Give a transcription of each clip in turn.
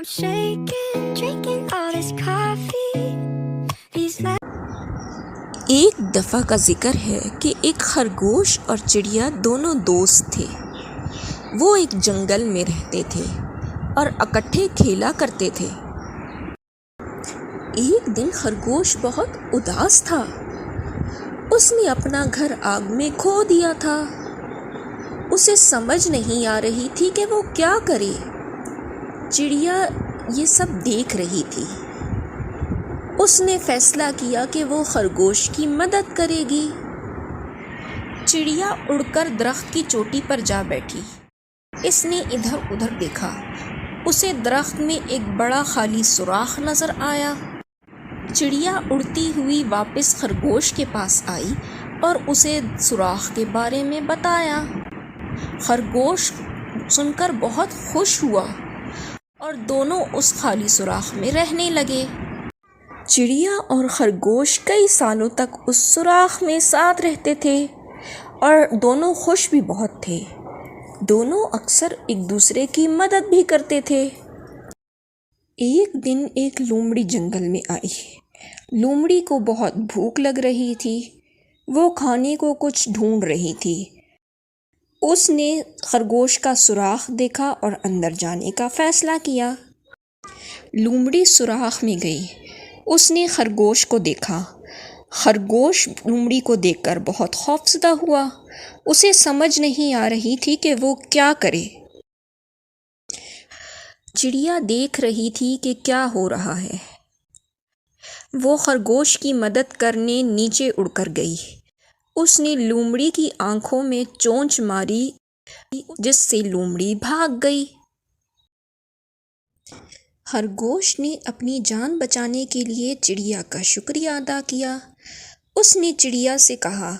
I'm shaking, drinking all this coffee. These ایک دفعہ کا ذکر ہے کہ ایک خرگوش اور چڑیا دونوں دوست تھے۔ وہ ایک جنگل میں رہتے تھے اور اکٹھے کھیلا کرتے تھے۔ ایک دن خرگوش بہت اداس تھا۔ اس نے اپنا گھر آگ میں کھو دیا تھا۔ اسے سمجھ نہیں آ رہی تھی کہ وہ کیا کرے۔ چڑیا یہ سب دیکھ رہی تھی۔ اس نے فیصلہ کیا کہ وہ خرگوش کی مدد کرے گی۔ چڑیا اڑ کر درخت کی چوٹی پر جا بیٹھی۔ اس نے ادھر ادھر دیکھا۔ اسے درخت میں ایک بڑا خالی سوراخ نظر آیا۔ چڑیا اڑتی ہوئی واپس خرگوش کے پاس آئی اور اسے سوراخ کے بارے میں بتایا۔ خرگوش سن کر بہت خوش ہوا اور دونوں اس خالی سوراخ میں رہنے لگے۔ چڑیا اور خرگوش کئی سالوں تک اس سوراخ میں ساتھ رہتے تھے اور دونوں خوش بھی بہت تھے۔ دونوں اکثر ایک دوسرے کی مدد بھی کرتے تھے۔ ایک دن ایک لومڑی جنگل میں آئی۔ لومڑی کو بہت بھوک لگ رہی تھی۔ وہ کھانے کو کچھ ڈھونڈ رہی تھی۔ اس نے خرگوش کا سوراخ دیکھا اور اندر جانے کا فیصلہ کیا۔ لومڑی سوراخ میں گئی۔ اس نے خرگوش کو دیکھا۔ خرگوش لومڑی کو دیکھ کر بہت خوفزدہ ہوا۔ اسے سمجھ نہیں آ رہی تھی کہ وہ کیا کرے۔ چڑیا دیکھ رہی تھی کہ کیا ہو رہا ہے۔ وہ خرگوش کی مدد کرنے نیچے اڑ کر گئی۔ اس نے لومڑی کی آنکھوں میں چونچ ماری جس سے لومڑی بھاگ گئی۔ خرگوش نے اپنی جان بچانے کے لیے چڑیا کا شکریہ ادا کیا۔ اس نے چڑیا سے کہا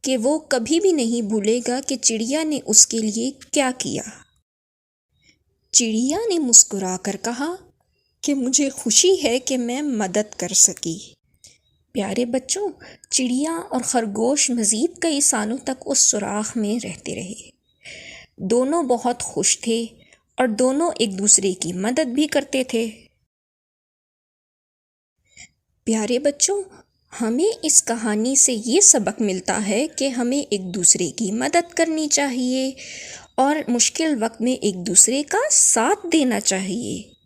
کہ وہ کبھی بھی نہیں بھولے گا کہ چڑیا نے اس کے لیے کیا کیا۔ چڑیا نے مسکرا کر کہا کہ مجھے خوشی ہے کہ میں مدد کر سکی۔ پیارے بچوں، چڑیا اور خرگوش مزید کئی سالوں تک اس سوراخ میں رہتے رہے۔ دونوں بہت خوش تھے اور دونوں ایک دوسرے کی مدد بھی کرتے تھے۔ پیارے بچوں، ہمیں اس کہانی سے یہ سبق ملتا ہے کہ ہمیں ایک دوسرے کی مدد کرنی چاہیے اور مشکل وقت میں ایک دوسرے کا ساتھ دینا چاہیے۔